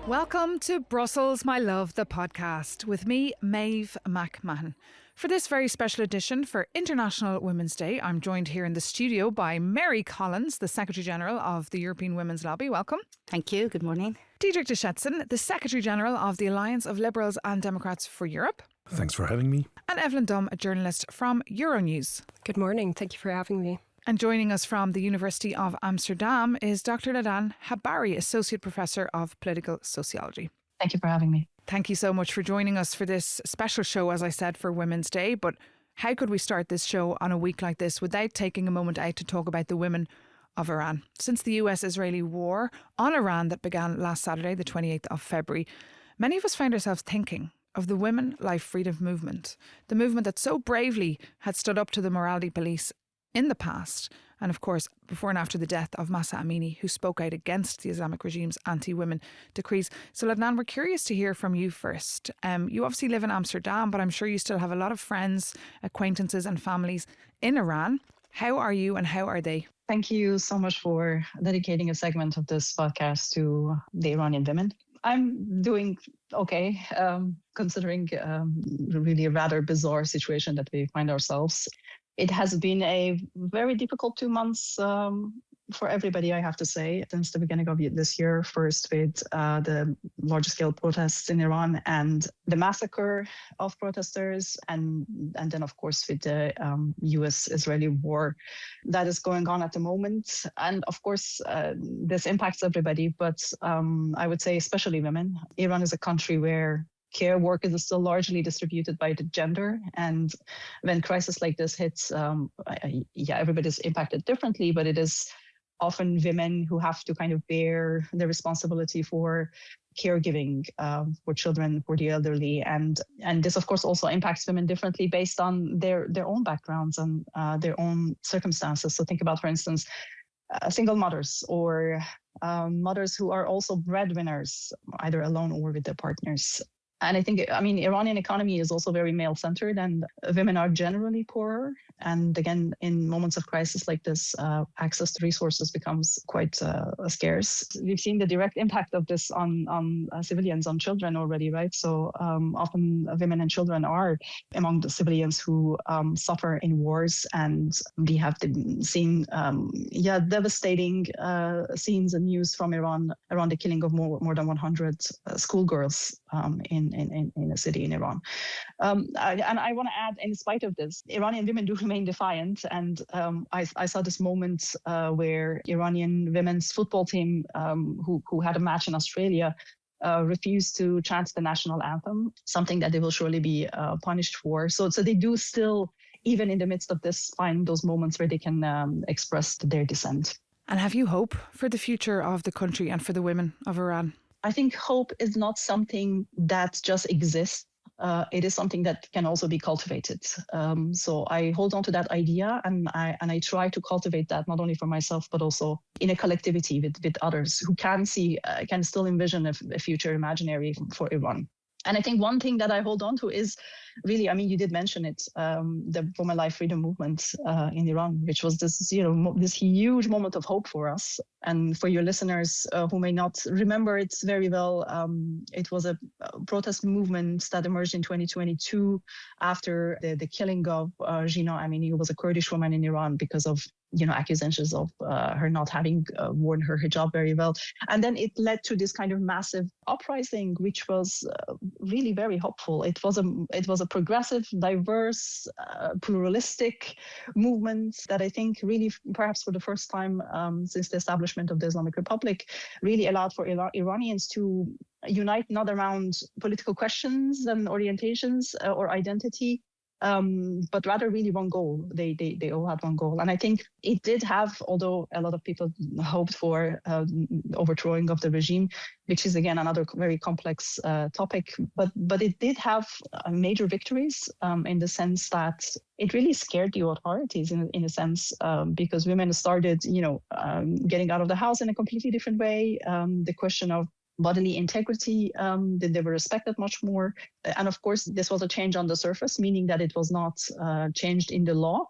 Welcome to Brussels, My Love, the podcast, with me, Maeve McMahon. For this very special edition for International Women's Day, I'm joined here in the studio by Mary Collins, the Secretary-General of the European Women's Lobby. Welcome. Thank you. Good morning. Diederik de Schetsen, the Secretary-General of the Alliance of Liberals and Democrats for Europe. Thanks for having me. And Evelyn Dunn, a journalist from Euronews. Good morning. Thank you for having me. And joining us from the University of Amsterdam is Dr. Ladan Habari, Associate Professor of Political Sociology. Thank you for having me. Thank you so much for joining us for this special show, as I said, for Women's Day. But how could we start this show on a week like this without taking a moment out to talk about the women of Iran? Since the US-Israeli war on Iran that began last Saturday, the 28th of February, many of us found ourselves thinking of the Women Life Freedom movement, the movement that so bravely had stood up to the morality police in the past, and of course before and after the death of Mahsa Amini, who spoke out against the Islamic regime's anti-women decrees. So Ladan, we're curious to hear from you first. You obviously live in Amsterdam, but I'm sure you still have a lot of friends, acquaintances and families in Iran. How are you and how are they? Thank you so much for dedicating a segment of this podcast to the Iranian women. I'm doing okay, considering really a rather bizarre situation that we find ourselves. It has been a very difficult 2 months for everybody, I have to say, since the beginning of this year, first with the large-scale protests in Iran and the massacre of protesters, and then, of course, with the US-Israeli war that is going on at the moment. And, of course, this impacts everybody, but I would say especially women. Iran is a country where care work is still largely distributed by the gender. And when crisis like this hits, everybody's impacted differently, but it is often women who have to kind of bear the responsibility for caregiving for children, for the elderly. And this, of course, also impacts women differently based on their own backgrounds and their own circumstances. So think about, for instance, single mothers or mothers who are also breadwinners, either alone or with their partners. And I think, Iranian economy is also very male-centered, and women are generally poorer. And again, in moments of crisis like this, access to resources becomes quite scarce. We've seen the direct impact of this on civilians, on children already, right? So often women and children are among the civilians who suffer in wars. And we have seen, devastating scenes and news from Iran around the killing of more than 100 schoolgirls in a city in Iran. And I want to add, in spite of this, Iranian women do remain defiant. And I saw this moment where Iranian women's football team, who had a match in Australia, refused to chant the national anthem, something that they will surely be punished for. So they do still, even in the midst of this, find those moments where they can express their dissent. And have you hope for the future of the country and for the women of Iran? I think hope is not something that just exists. It is something that can also be cultivated. So I hold on to that idea, and I try to cultivate that not only for myself, but also in a collectivity with others who can still envision a future imaginary for Iran. And I think one thing that I hold on to is really, you did mention it, the Women Life Freedom movement in Iran, which was this huge moment of hope for us. And for your listeners who may not remember it very well, it was a protest movement that emerged in 2022 after the killing of Jina Amini, who was a Kurdish woman in Iran, because of accusations of her not having worn her hijab very well. And then it led to this kind of massive uprising, which was really very hopeful. It was a progressive, diverse, pluralistic movement that I think really, perhaps for the first time since the establishment of the Islamic Republic, really allowed for Iranians to unite not around political questions and orientations or identity, but rather really one goal. They all had one goal. And I think it did have, although a lot of people hoped for overthrowing of the regime, which is again another very complex topic, but it did have major victories in the sense that it really scared the authorities in a sense, because women started, getting out of the house in a completely different way. The question of bodily integrity, that they were respected much more. And of course, this was a change on the surface, meaning that it was not changed in the law.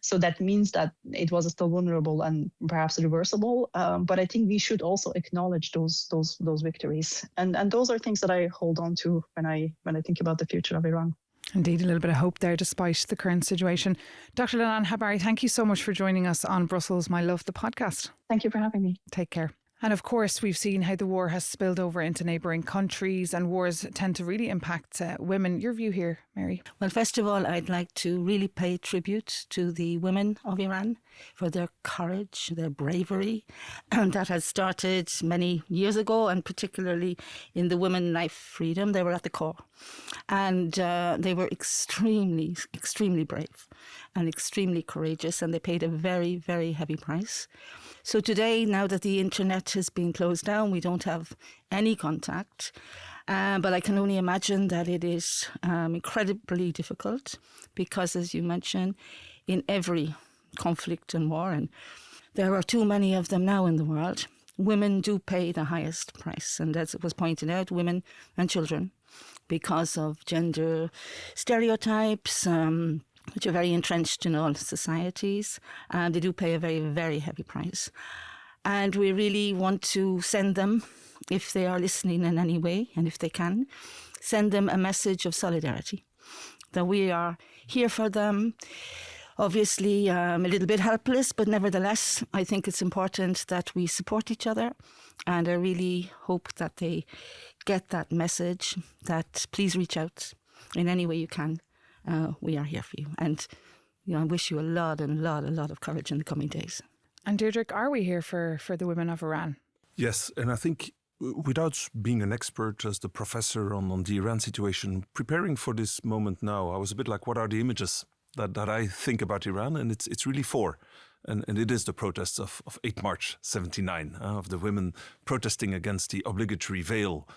So that means that it was still vulnerable and perhaps reversible. But I think we should also acknowledge those victories. And those are things that I hold on to when I think about the future of Iran. Indeed, a little bit of hope there despite the current situation. Dr. Lilan Habari, thank you so much for joining us on Brussels, My Love, the podcast. Thank you for having me. Take care. And of course, we've seen how the war has spilled over into neighbouring countries, and wars tend to really impact women. Your view here, Mary? Well, first of all, I'd like to really pay tribute to the women of Iran for their courage, their bravery, and that has started many years ago, and particularly in the Women Life Freedom. They were at the core, and they were extremely, extremely brave and extremely courageous, and they paid a very, very heavy price. So today, now that the internet has been closed down, we don't have any contact. But I can only imagine that it is incredibly difficult because, as you mentioned, in every conflict and war, and there are too many of them now in the world, women do pay the highest price. And as it was pointed out, women and children, because of gender stereotypes, which are very entrenched in all societies, and they do pay a very, very heavy price. And we really want to send them, if they are listening in any way, and if they can, send them a message of solidarity, that we are here for them. Obviously, a little bit helpless, but nevertheless, I think it's important that we support each other. And I really hope that they get that message, that please reach out in any way you can. We are here for you. And I wish you a lot of courage in the coming days. And Deirdre, are we here for the women of Iran? Yes, and I think without being an expert as the professor on the Iran situation, preparing for this moment now, I was a bit like, what are the images that I think about Iran? And it's really four. And it is the protests of 8 March 79, of the women protesting against the obligatory veil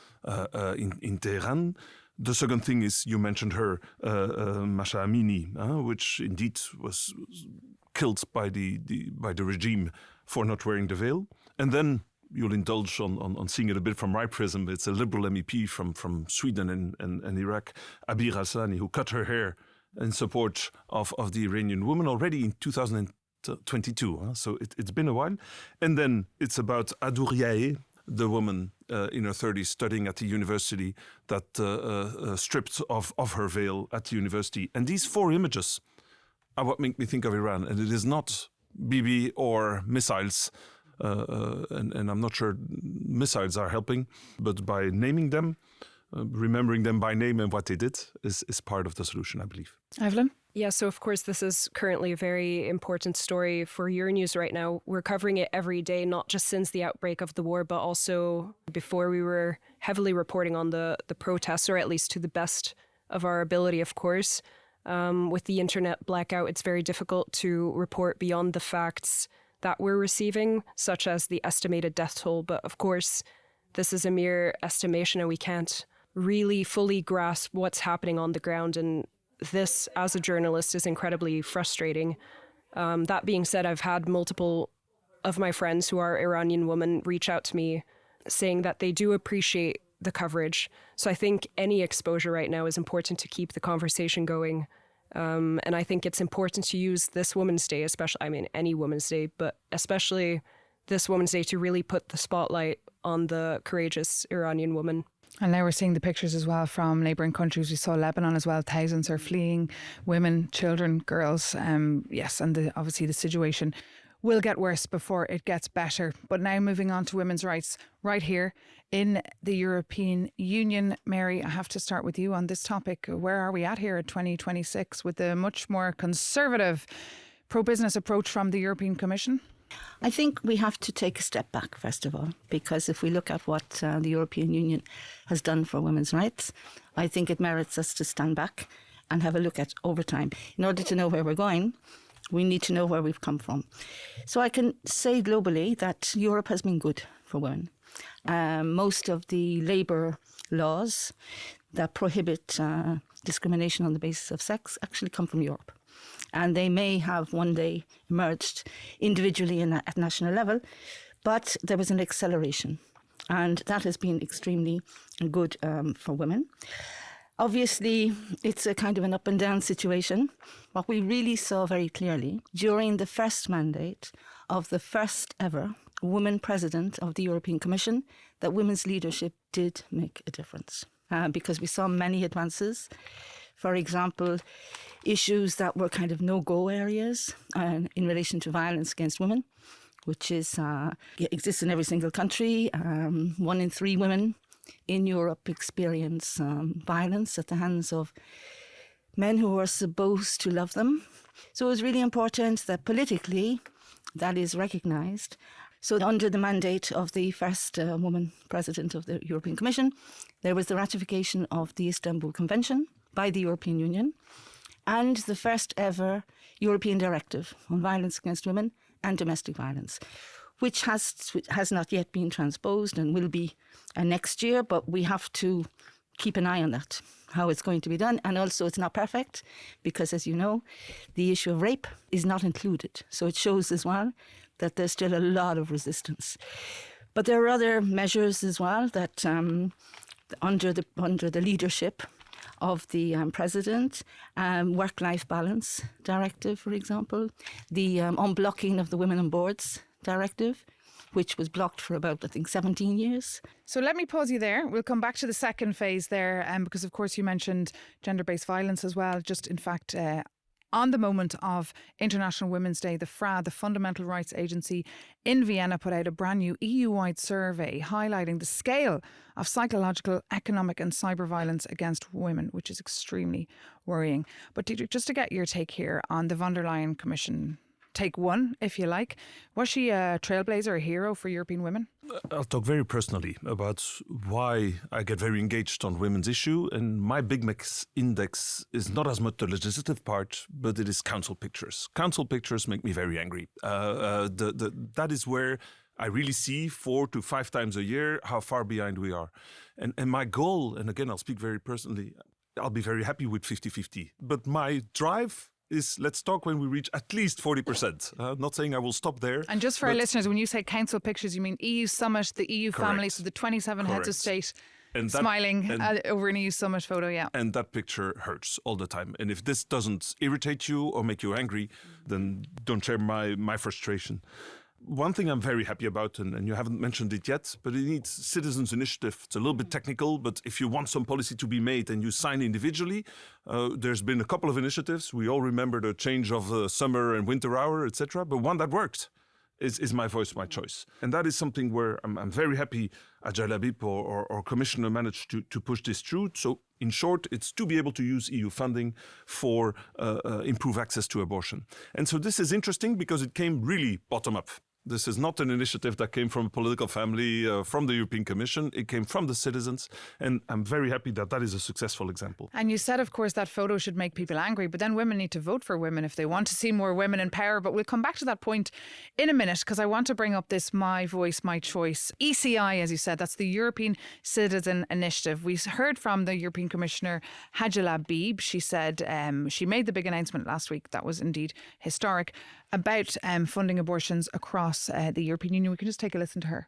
in Tehran. The second thing is, you mentioned her, Masha Amini, which indeed was killed by the regime for not wearing the veil. And then you'll indulge on seeing it a bit from my prism. It's a liberal MEP from Sweden and Iraq, Abir Hassani, who cut her hair in support of the Iranian woman already in 2022. So it's been a while. And then it's about Adouriae, the woman in her 30s studying at the university that stripped of her veil at the university. And these four images are what make me think of Iran. And it is not Bibi or missiles. And I'm not sure missiles are helping, but by naming them, remembering them by name and what they did is part of the solution, I believe. Evelyn? Yeah, so of course this is currently a very important story for Euronews right now. We're covering it every day, not just since the outbreak of the war, but also before. We were heavily reporting on the protests, or at least to the best of our ability, of course. With the internet blackout, it's very difficult to report beyond the facts that we're receiving, such as the estimated death toll. But of course, this is a mere estimation and we can't really fully grasp what's happening on the ground. And this, as a journalist, is incredibly frustrating. That being said, I've had multiple of my friends who are Iranian women reach out to me saying that they do appreciate the coverage. So I think any exposure right now is important to keep the conversation going. And I think it's important to use this Women's Day, any Women's Day, but especially this Women's Day to really put the spotlight on the courageous Iranian woman. And now we're seeing the pictures as well from neighbouring countries. We saw Lebanon as well. Thousands are fleeing, women, children, girls. Yes, and obviously the situation will get worse before it gets better. But now moving on to women's rights right here in the European Union. Mary, I have to start with you on this topic. Where are we at here at 2026 with the much more conservative pro-business approach from the European Commission? I think we have to take a step back, first of all, because if we look at what the European Union has done for women's rights, I think it merits us to stand back and have a look at over time. In order to know where we're going, we need to know where we've come from. So I can say globally that Europe has been good for women. Most of the labour laws that prohibit discrimination on the basis of sex actually come from Europe. And they may have one day emerged individually and at national level, but there was an acceleration And that has been extremely good for women. Obviously, it's a kind of an up and down situation. What we really saw very clearly during the first mandate of the first ever woman president of the European Commission, that women's leadership did make a difference because we saw many advances. For example, issues that were kind of no-go areas in relation to violence against women, which exists in every single country. 1 in 3 women in Europe experience violence at the hands of men who are supposed to love them. So it was really important that politically that is recognised. So under the mandate of the first woman president of the European Commission, there was the ratification of the Istanbul Convention by the European Union and the first ever European directive on violence against women and domestic violence, which has not yet been transposed and will be next year, but we have to keep an eye on that, how it's going to be done. And also it's not perfect because, as you know, the issue of rape is not included. So it shows as well that there's still a lot of resistance. But there are other measures as well that under the leadership of the president, work-life balance directive, for example, the unblocking of the women on boards directive, which was blocked for about, I think, 17 years. So let me pause you there. We'll come back to the second phase there, because of course you mentioned gender-based violence as well. Just in fact, on the moment of International Women's Day, the FRA, the Fundamental Rights Agency in Vienna, put out a brand new EU-wide survey highlighting the scale of psychological, economic and cyber violence against women, which is extremely worrying. But just to get your take here on the von der Leyen Commission, take one, if you like. Was she a trailblazer, a hero for European women? I'll talk very personally about why I get very engaged on women's issue. And my Big Mix index is not as much the legislative part, but it is council pictures. Council pictures make me very angry. That is where I really see 4 to 5 times a year how far behind we are. And my goal, and again, I'll speak very personally, I'll be very happy with 50-50. But my drive is let's talk when we reach at least 40%. Not saying I will stop there. And just for our listeners, when you say council pictures, you mean EU summit, the EU family, so the 27 heads of state and smiling over an EU summit photo, yeah. And that picture hurts all the time. And if this doesn't irritate you or make you angry, then don't share my frustration. One thing I'm very happy about, and you haven't mentioned it yet, but it needs citizens' initiative. It's a little bit technical, but if you want some policy to be made and you sign individually, there's been a couple of initiatives. We all remember the change of the summer and winter hour, etc. But one that worked is My Voice, My Choice. And that is something where I'm very happy Hadja Labib or Commissioner managed to push this through. So in short, it's to be able to use EU funding for improve access to abortion. And so this is interesting because it came really bottom up. This is not an initiative that came from a political family, from the European Commission. It came from the citizens. And I'm very happy that is a successful example. And you said, of course, that photo should make people angry, but then women need to vote for women if they want to see more women in power. But we'll come back to that point in a minute because I want to bring up this My Voice, My Choice. ECI, as you said, that's the European Citizen Initiative. We heard from the European Commissioner, Hadja Labib. She said she made the big announcement last week. That was indeed historic, about funding abortions across the European Union. We can just take a listen to her.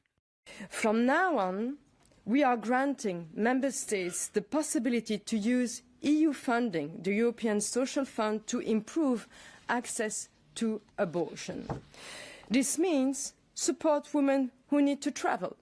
From now on, we are granting member states the possibility to use EU funding, the European Social Fund, to improve access to abortion. This means support women who need to travel,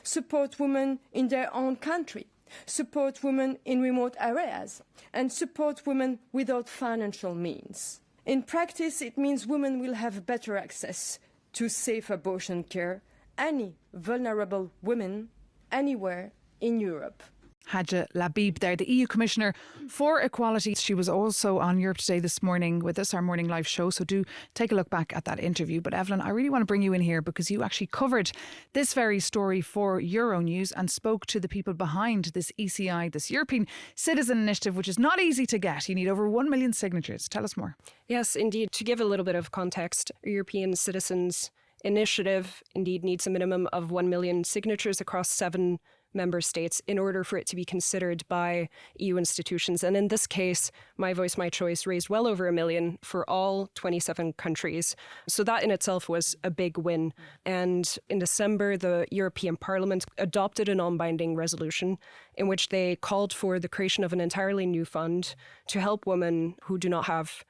support women in their own country, support women in remote areas, and support women without financial means. In practice, it means women will have better access to safe abortion care, any vulnerable women anywhere in Europe. Hadja Labib there, the EU Commissioner for Equality. She was also on Europe Today this morning with us, our morning live show. So do take a look back at that interview. But Evelyn, I really want to bring you in here because you actually covered this very story for Euronews and spoke to the people behind this ECI, this European Citizen Initiative, which is not easy to get. You need over 1 million signatures. Tell us more. Yes, indeed. To give a little bit of context, European Citizens Initiative indeed needs a minimum of 1 million signatures across 7 member states in order for it to be considered by EU institutions. And in this case, My Voice, My Choice raised well over 1 million for all 27 countries. So that in itself was a big win. And in December, the European Parliament adopted a non-binding resolution in which they called for the creation of an entirely new fund to help women who do not have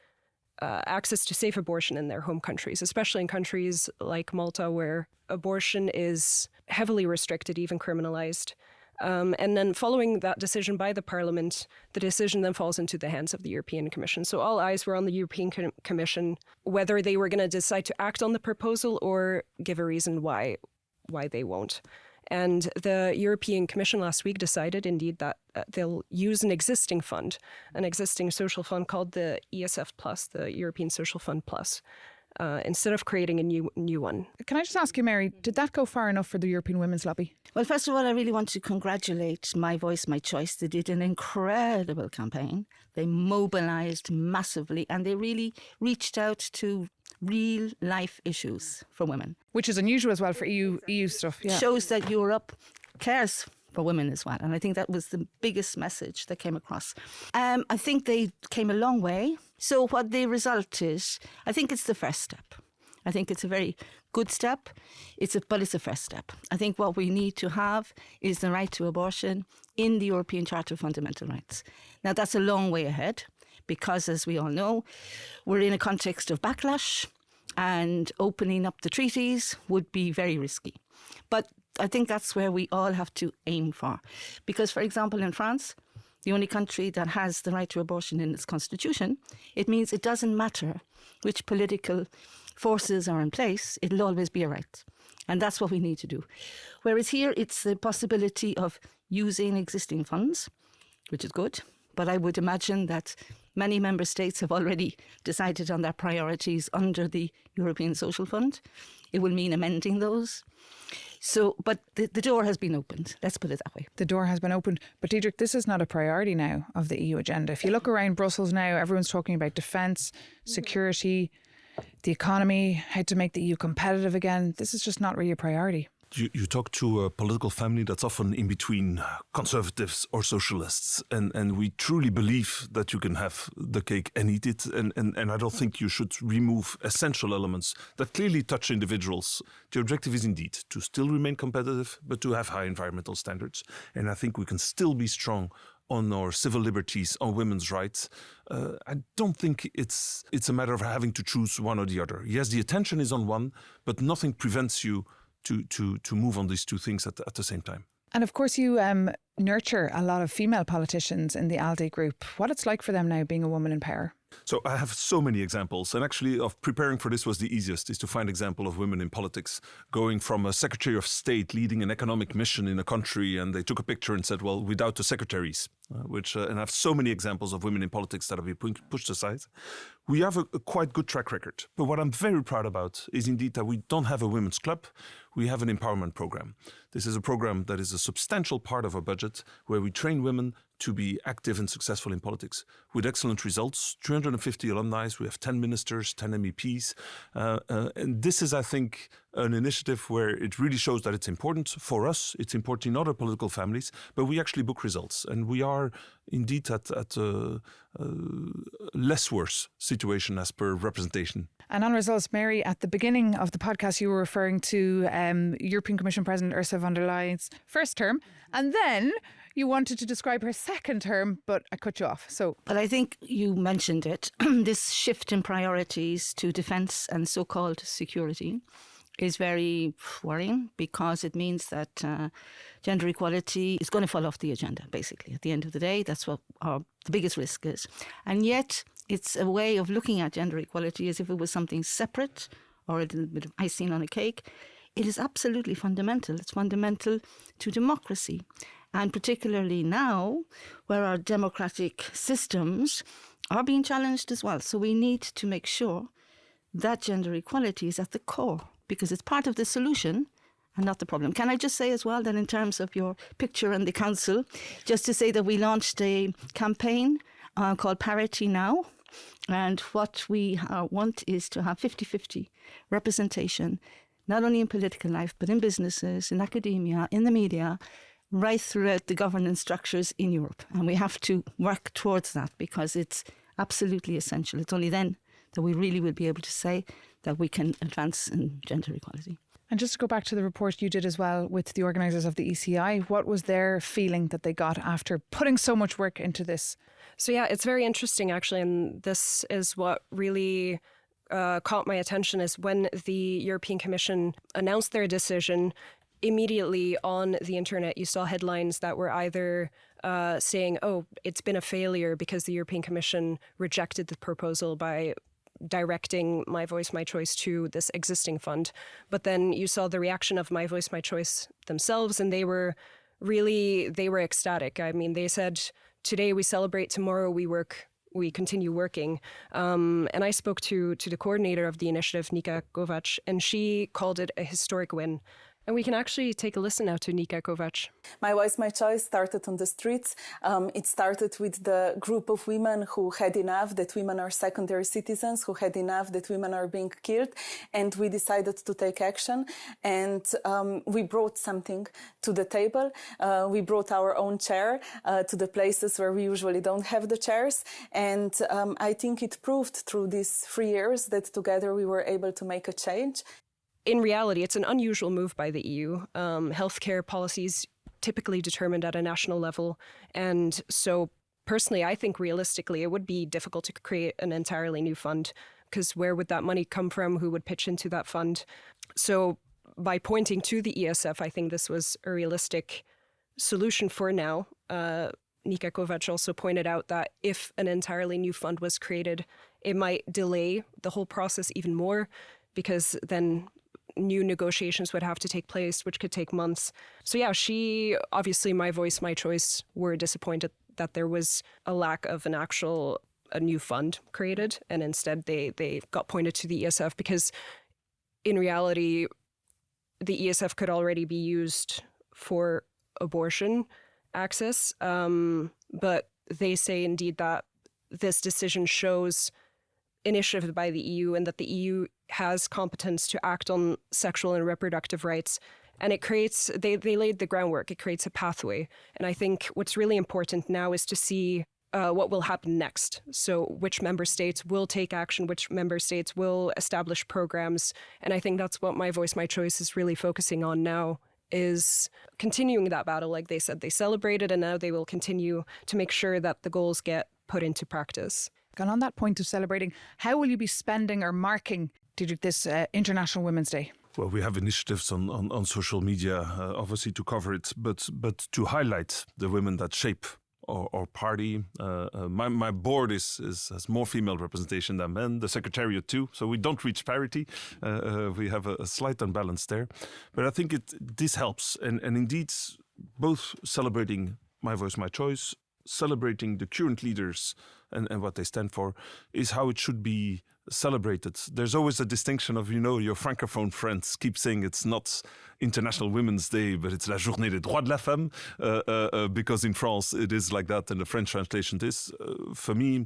access to safe abortion in their home countries, especially in countries like Malta, where abortion is heavily restricted, even criminalized. And then following that decision by the Parliament, the decision then falls into the hands of the European Commission. So all eyes were on the European Commission, whether they were going to decide to act on the proposal or give a reason why they won't. And the European Commission last week decided, indeed, that they'll use an existing fund, an existing social fund called the ESF Plus, the European Social Fund Plus, instead of creating a new one. Can I just ask you, Mary, did that go far enough for the European Women's Lobby? Well, first of all, I really want to congratulate My Voice, My Choice. They did an incredible campaign. They mobilised massively and they really reached out to real life issues for women. Which is unusual as well for EU stuff. Yeah. Shows that Europe cares for women as well. And I think that was the biggest message that came across. I think they came a long way. So what the result is, I think it's the first step. I think it's a very good step, but it's a first step. I think what we need to have is the right to abortion in the European Charter of Fundamental Rights. Now, that's a long way ahead because, as we all know, we're in a context of backlash and opening up the treaties would be very risky. But I think that's where we all have to aim for. Because, for example, in France, the only country that has the right to abortion in its constitution, it means it doesn't matter which political forces are in place, it'll always be a right. And that's what we need to do. Whereas here, it's the possibility of using existing funds, which is good. But I would imagine that many member states have already decided on their priorities under the European Social Fund. It will mean amending those. So, but the door has been opened. Let's put it that way. The door has been opened. But Diedrich, this is not a priority now of the EU agenda. If you look around Brussels now, everyone's talking about defence, security, the economy, how to make the EU competitive again. This is just not really a priority. You talk to a political family that's often in between conservatives or socialists, and we truly believe that you can have the cake and eat it, and I don't think you should remove essential elements that clearly touch individuals. The objective is indeed to still remain competitive, but to have high environmental standards, and I think we can still be strong on our civil liberties, on women's rights. I don't think it's a matter of having to choose one or the other. Yes, the attention is on one, but nothing prevents you to move on these two things at the same time. And of course you nurture a lot of female politicians in the ALDE group. What it's like for them now being a woman in power? So I have so many examples, and actually of preparing for this was the easiest, is to find example of women in politics, going from a Secretary of State leading an economic mission in a country, and they took a picture and said, well, without the secretaries, and I have so many examples of women in politics that have been pushed aside. We have a quite good track record, but what I'm very proud about is indeed that we don't have a women's club, we have an empowerment program. This is a program that is a substantial part of our budget, where we train women to be active and successful in politics with excellent results. 350 alumni, we have 10 ministers, 10 MEPs. And this is, I think, an initiative where it really shows that it's important for us, it's important in other political families, but we actually book results. And we are indeed at a less worse situation as per representation. And on results, Mary, at the beginning of the podcast, you were referring to European Commission President Ursula von der Leyen's first term, and then you wanted to describe her second term, but I cut you off. But I think you mentioned it. This shift in priorities to defence and so-called security is very worrying, because it means that gender equality is going to fall off the agenda, basically. At the end of the day, that's what the biggest risk is. And yet it's a way of looking at gender equality as if it was something separate or a little bit of icing on a cake. It is absolutely fundamental. It's fundamental to democracy. And particularly now, where our democratic systems are being challenged as well. So we need to make sure that gender equality is at the core, because it's part of the solution and not the problem. Can I just say as well that in terms of your picture and the council, just to say that we launched a campaign called Parity Now. And what we want is to have 50-50 representation, not only in political life, but in businesses, in academia, in the media, right throughout the governance structures in Europe. And we have to work towards that because it's absolutely essential. It's only then that we really will be able to say that we can advance in gender equality. And just to go back to the report you did as well with the organisers of the ECI, what was their feeling that they got after putting so much work into this? So yeah, it's very interesting actually, and this is what really caught my attention is when the European Commission announced their decision. Immediately on the internet, you saw headlines that were either saying, oh, it's been a failure because the European Commission rejected the proposal by directing My Voice, My Choice to this existing fund. But then you saw the reaction of My Voice, My Choice themselves, and they were ecstatic. I mean, they said, today we celebrate, tomorrow we continue working. And I spoke to the coordinator of the initiative, Nika Kovac, and she called it a historic win. And we can actually take a listen now to Nika Kovac. My Voice, My Choice started on the streets. It started with the group of women who had enough that women are secondary citizens, who had enough that women are being killed. And we decided to take action. And we brought something to the table. We brought our own chair to the places where we usually don't have the chairs. And I think it proved through these 3 years that together we were able to make a change. In reality, it's an unusual move by the EU. Healthcare policies typically determined at a national level. And so personally, I think realistically, it would be difficult to create an entirely new fund because where would that money come from? Who would pitch into that fund? So by pointing to the ESF, I think this was a realistic solution for now. Nika Kovac also pointed out that if an entirely new fund was created, it might delay the whole process even more because then new negotiations would have to take place, which could take months. So yeah, obviously My Voice, My Choice were disappointed that there was a lack of a new fund created. And instead they got pointed to the ESF because in reality, the ESF could already be used for abortion access. But they say indeed that this decision shows initiative by the EU and that the EU has competence to act on sexual and reproductive rights. And it creates, they laid the groundwork, it creates a pathway. And I think what's really important now is to see what will happen next. So which member states will take action, which member states will establish programs. And I think that's what My Voice, My Choice is really focusing on now, is continuing that battle. Like they said, they celebrated and now they will continue to make sure that the goals get put into practice. And on that point of celebrating, how will you be spending or marking this International Women's Day? Well, we have initiatives on social media, obviously, to cover it, but to highlight the women that shape our party. My board has more female representation than men, the secretariat too, so we don't reach parity. We have a slight unbalance there. But I think this helps. And indeed, both celebrating My Voice, My Choice, celebrating the current leaders and what they stand for is how it should be celebrated. There's always a distinction of, your francophone friends keep saying it's not International Women's Day, but it's la journée des droits de la femme, because in France it is like that and the French translation is. For me,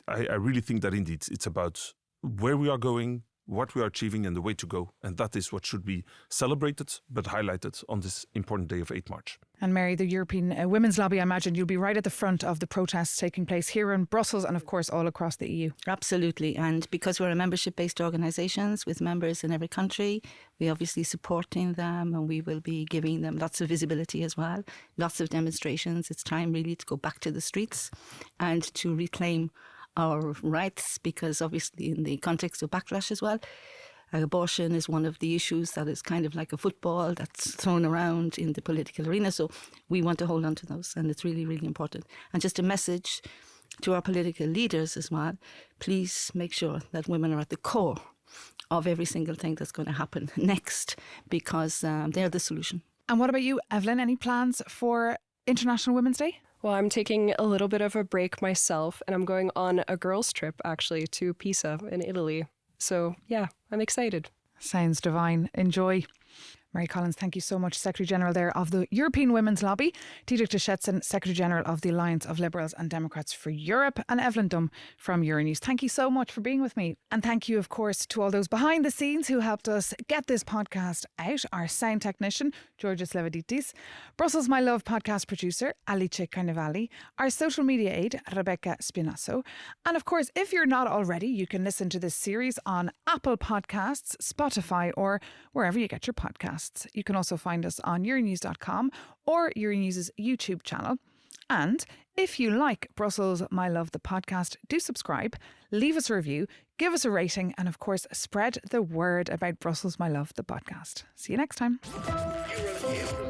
I really think that indeed it's about where we are going, what we are achieving and the way to go. And that is what should be celebrated, but highlighted on this important day of 8 March. And Mary, the European Women's Lobby, I imagine you'll be right at the front of the protests taking place here in Brussels and of course all across the EU. Absolutely. And because we're a membership-based organisations with members in every country, we're obviously supporting them and we will be giving them lots of visibility as well, lots of demonstrations. It's time really to go back to the streets and to reclaim our rights, because obviously in the context of backlash as well, abortion is one of the issues that is kind of like a football that's thrown around in the political arena. So we want to hold on to those, and it's really, really important. And just a message to our political leaders as well, please make sure that women are at the core of every single thing that's going to happen next, because they're the solution. And what about you, Evelyn? Any plans for International Women's Day? Well, I'm taking a little bit of a break myself, and I'm going on a girls' trip, actually, to Pisa in Italy. So, yeah, I'm excited. Sounds divine. Enjoy. Mary Collins, thank you so much. Secretary General there of the European Women's Lobby. Diedrich de Schetsen, Secretary General of the Alliance of Liberals and Democrats for Europe. And Evelyn Dunn from Euronews. Thank you so much for being with me. And thank you, of course, to all those behind the scenes who helped us get this podcast out. Our sound technician, Georgios Levaditis. Brussels My Love podcast producer, Alice Carnevali. Our social media aide, Rebecca Spinasso. And of course, if you're not already, you can listen to this series on Apple Podcasts, Spotify, or wherever you get your podcasts. You can also find us on euronews.com or Euronews' YouTube channel. And if you like Brussels My Love, the podcast, do subscribe, leave us a review, give us a rating, and of course, spread the word about Brussels My Love, the podcast. See you next time. Euronews.